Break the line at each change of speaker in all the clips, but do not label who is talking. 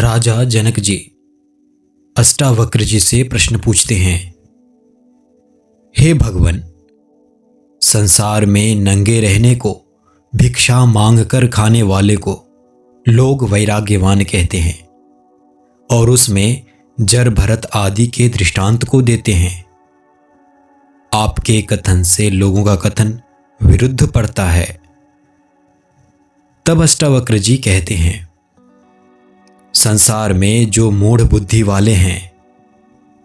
राजा जनक जी अष्टावक्र जी से प्रश्न पूछते हैं। हे भगवान, संसार में नंगे रहने को, भिक्षा मांग कर खाने वाले को लोग वैराग्यवान कहते हैं और उसमें जर भरत आदि के दृष्टांत को देते हैं। आपके कथन से लोगों का कथन विरुद्ध पड़ता है। तब अष्टावक्र जी कहते हैं, संसार में जो मूढ़ बुद्धि वाले हैं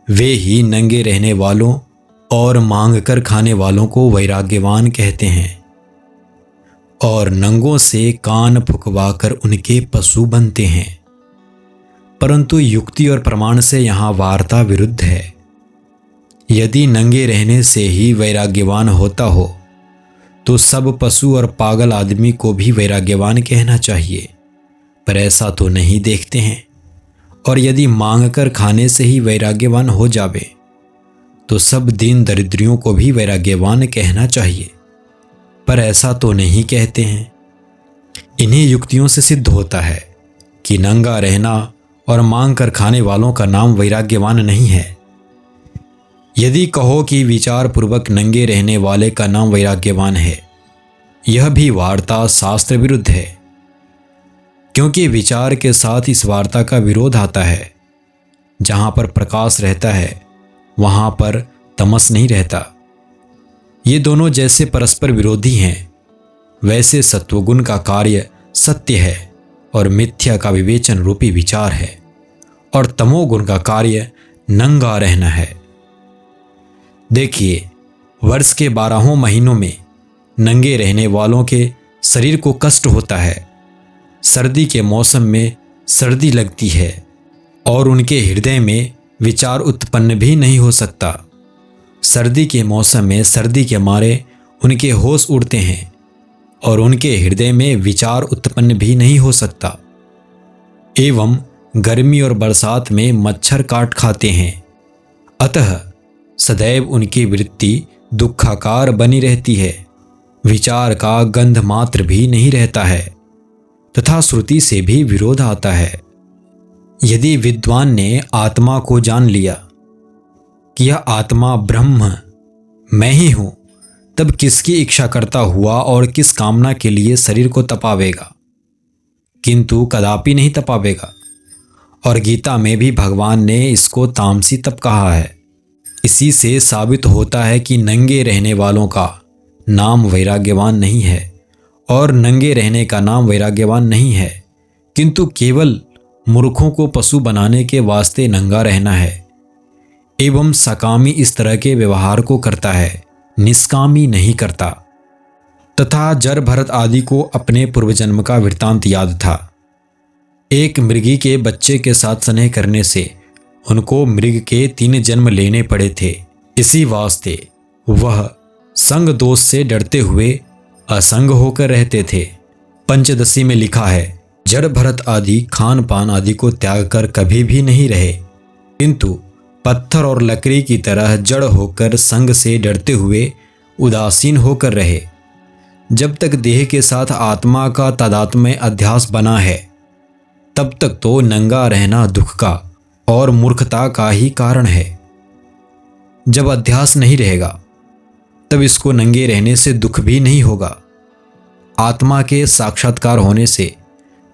वे ही नंगे रहने वालों और मांग कर खाने वालों को वैराग्यवान कहते हैं और नंगों से कान फुकवा कर उनके पशु बनते हैं। परंतु युक्ति और प्रमाण से यहाँ वार्ता विरुद्ध है। यदि नंगे रहने से ही वैराग्यवान होता हो तो सब पशु और पागल आदमी को भी वैराग्यवान कहना चाहिए, पर ऐसा तो नहीं देखते हैं। और यदि मांग कर खाने से ही वैराग्यवान हो जावे तो सब दीन दरिद्रियों को भी वैराग्यवान कहना चाहिए, पर ऐसा तो नहीं कहते हैं। इन्हीं युक्तियों से सिद्ध होता है कि नंगा रहना और मांग कर खाने वालों का नाम वैराग्यवान नहीं है। यदि कहो कि विचार पूर्वक नंगे रहने वाले का नाम वैराग्यवान है, यह भी वार्ता शास्त्र विरुद्ध है, क्योंकि विचार के साथ इस वार्ता का विरोध आता है। जहाँ पर प्रकाश रहता है वहाँ पर तमस नहीं रहता। ये दोनों जैसे परस्पर विरोधी हैं, वैसे सत्वगुण का कार्य सत्य है और मिथ्या का विवेचन रूपी विचार है, और तमोगुण का कार्य नंगा रहना है। देखिए, वर्ष के 12 महीनों में नंगे रहने वालों के शरीर को कष्ट होता है। सर्दी के मौसम में सर्दी लगती है और उनके हृदय में विचार उत्पन्न भी नहीं हो सकता। सर्दी के मौसम में सर्दी के मारे उनके होश उड़ते हैं और उनके हृदय में विचार उत्पन्न भी नहीं हो सकता। एवं गर्मी और बरसात में मच्छर काट खाते हैं। अतः सदैव उनकी वृत्ति दुखाकार बनी रहती है। विचार का गंध मात्र भी नहीं रहता है तथा श्रुति से भी विरोध आता है। यदि विद्वान ने आत्मा को जान लिया कि यह आत्मा ब्रह्म मैं ही हूं, तब किसकी इच्छा करता हुआ और किस कामना के लिए शरीर को तपावेगा, किंतु कदापि नहीं तपावेगा। और गीता में भी भगवान ने इसको तामसी तप कहा है। इसी से साबित होता है कि नंगे रहने वालों का नाम वैराग्यवान नहीं है और नंगे रहने का नाम वैराग्यवान नहीं है, किंतु केवल मूर्खों को पशु बनाने के वास्ते नंगा रहना है। एवं सकामी इस तरह के व्यवहार को करता है, निष्कामी नहीं करता। तथा जर भरत आदि को अपने पूर्वजन्म का वृत्तांत याद था। एक मृगी के बच्चे के साथ स्नेह करने से उनको मृग के 3 जन्म लेने पड़े थे। इसी वास्ते वह संग दोष से डरते हुए असंग होकर रहते थे। पंचदशी में लिखा है, जड़ भरत आदि खान पान आदि को त्याग कर कभी भी नहीं रहे, किंतु पत्थर और लकड़ी की तरह जड़ होकर संग से डरते हुए उदासीन होकर रहे। जब तक देह के साथ आत्मा का तादात्म्य अध्यास बना है, तब तक तो नंगा रहना दुख का और मूर्खता का ही कारण है। जब अध्यास नहीं रहेगा तब इसको नंगे रहने से दुख भी नहीं होगा। आत्मा के साक्षात्कार होने से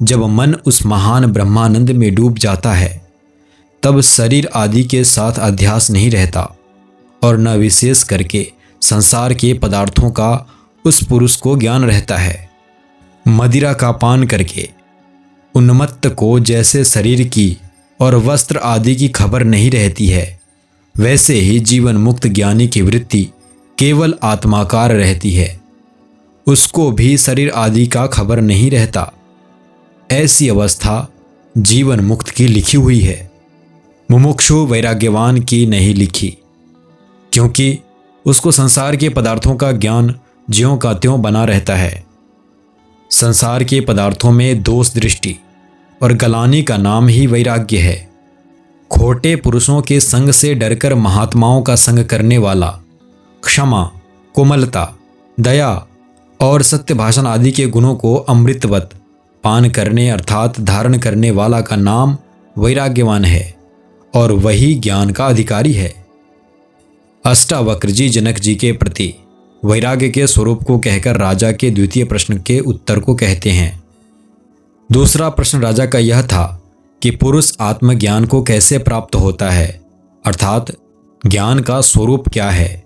जब मन उस महान ब्रह्मानंद में डूब जाता है, तब शरीर आदि के साथ अध्यास नहीं रहता और न विशेष करके संसार के पदार्थों का उस पुरुष को ज्ञान रहता है। मदिरा का पान करके उन्मत्त को जैसे शरीर की और वस्त्र आदि की खबर नहीं रहती है, वैसे ही जीवन मुक्त ज्ञानी की वृत्ति केवल आत्माकार रहती है, उसको भी शरीर आदि का खबर नहीं रहता। ऐसी अवस्था जीवन मुक्त की लिखी हुई है, मुमुक्षु वैराग्यवान की नहीं लिखी, क्योंकि उसको संसार के पदार्थों का ज्ञान ज्यों का त्यों बना रहता है। संसार के पदार्थों में दोष दृष्टि और गलानी का नाम ही वैराग्य है। खोटे पुरुषों के संग से डरकर महात्माओं का संग करने वाला क्षमा, कोमलता, दया और सत्य भाषण आदि के गुणों को अमृतवत पान करने अर्थात धारण करने वाला का नाम वैराग्यवान है और वही ज्ञान का अधिकारी है। अष्टावक्र जी जनक जी के प्रति वैराग्य के स्वरूप को कहकर राजा के द्वितीय प्रश्न के उत्तर को कहते हैं। दूसरा प्रश्न राजा का यह था कि पुरुष आत्मज्ञान को कैसे प्राप्त होता है, अर्थात ज्ञान का स्वरूप क्या है।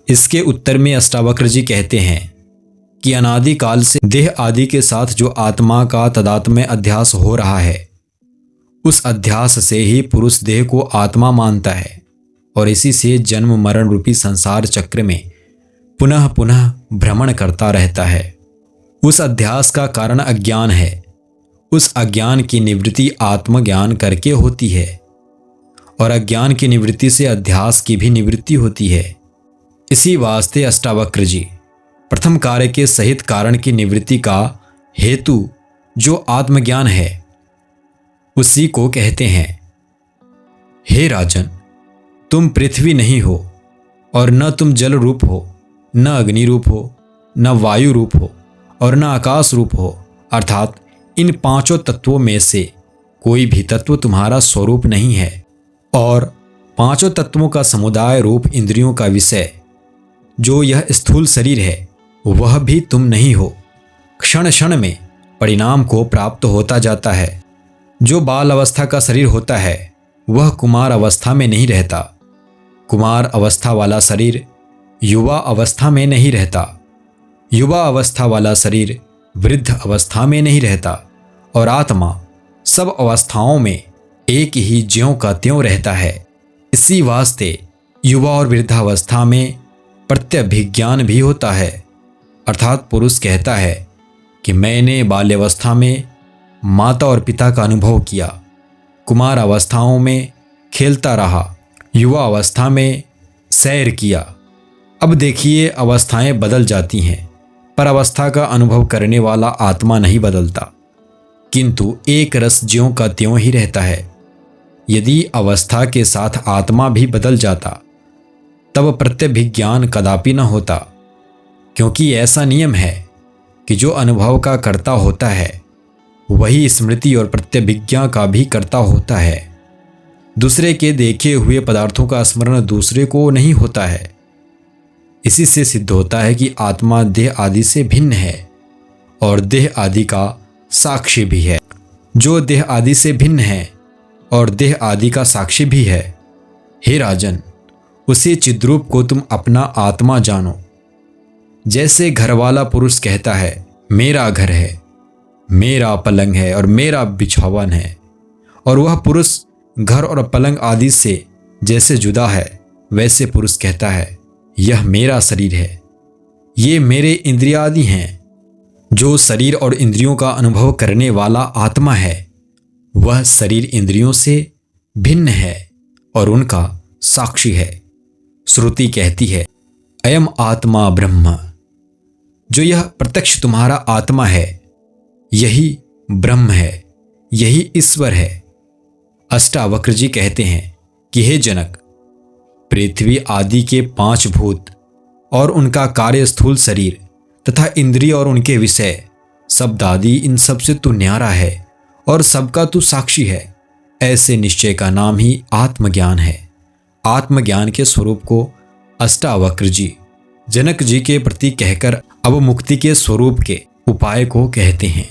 इसके उत्तर में अष्टावक्र जी कहते हैं कि अनादि काल से देह आदि के साथ जो आत्मा का तादात्म्य अध्यास हो रहा है, उस अध्यास से ही पुरुष देह को आत्मा मानता है और इसी से जन्म मरण रूपी संसार चक्र में पुनः पुनः भ्रमण करता रहता है। उस अध्यास का कारण अज्ञान है। उस अज्ञान की निवृत्ति आत्मज्ञान करके होती है और अज्ञान की निवृत्ति से अध्यास की भी निवृत्ति होती है। इसी वास्ते अष्टावक्र जी प्रथम कार्य के सहित कारण की निवृत्ति का हेतु जो आत्मज्ञान है उसी को कहते हैं। हे राजन, तुम पृथ्वी नहीं हो और न तुम जल रूप हो, न अग्नि रूप हो, न वायु रूप हो और न आकाश रूप हो, अर्थात इन पांचों तत्वों में से कोई भी तत्व तुम्हारा स्वरूप नहीं है और पांचों तत्वों का समुदाय रूप इंद्रियों का विषय जो यह स्थूल शरीर है वह भी तुम नहीं हो। क्षण क्षण में परिणाम को प्राप्त होता जाता है। जो बाल अवस्था का शरीर होता है वह कुमार अवस्था में नहीं रहता। कुमार अवस्था वाला शरीर युवा अवस्था में नहीं रहता। युवा अवस्था वाला शरीर वृद्ध अवस्था में नहीं रहता और आत्मा सब अवस्थाओं में एक ही ज्यों का त्यों रहता है। इसी वास्ते युवा और वृद्धावस्था में प्रत्यभिज्ञान भी होता है, अर्थात पुरुष कहता है कि मैंने बाल्यावस्था में माता और पिता का अनुभव किया, कुमार अवस्थाओं में खेलता रहा, युवा अवस्था में सैर किया। अब देखिए अवस्थाएं बदल जाती हैं पर अवस्था का अनुभव करने वाला आत्मा नहीं बदलता, किंतु एक रस ज्यों का त्यों ही रहता है। यदि अवस्था के साथ आत्मा भी बदल जाता तब प्रत्यभिज्ञान कदापि न होता, क्योंकि ऐसा नियम है कि जो अनुभव का कर्ता होता है वही स्मृति और प्रत्यभिज्ञा का भी कर्ता होता है। दूसरे के देखे हुए पदार्थों का स्मरण दूसरे को नहीं होता है। इसी से सिद्ध होता है कि आत्मा देह आदि से भिन्न है और देह आदि का साक्षी भी है। जो देह आदि से भिन्न है और देह आदि का साक्षी भी है, हे राजन, उसी चिद्रूप को तुम अपना आत्मा जानो। जैसे घरवाला पुरुष कहता है मेरा घर है, मेरा पलंग है और मेरा बिछावन है, और वह पुरुष घर और पलंग आदि से जैसे जुदा है, वैसे पुरुष कहता है यह मेरा शरीर है, ये मेरे इंद्रिय आदि हैं। जो शरीर और इंद्रियों का अनुभव करने वाला आत्मा है वह शरीर इंद्रियों से भिन्न है और उनका साक्षी है। श्रुति कहती है अयम आत्मा ब्रह्म, जो यह प्रत्यक्ष तुम्हारा आत्मा है यही ब्रह्म है, यही ईश्वर है। अष्टावक्र जी कहते हैं कि हे जनक, पृथ्वी आदि के 5 भूत और उनका कार्य स्थूल शरीर तथा इंद्रिय और उनके विषय शब्द आदि, इन सब से तू न्यारा है और सबका तू साक्षी है। ऐसे निश्चय का नाम ही आत्मज्ञान है। आत्मज्ञान के स्वरूप को अष्टावक्र जी जनक जी के प्रति कहकर अब मुक्ति के स्वरूप के उपाय को कहते हैं।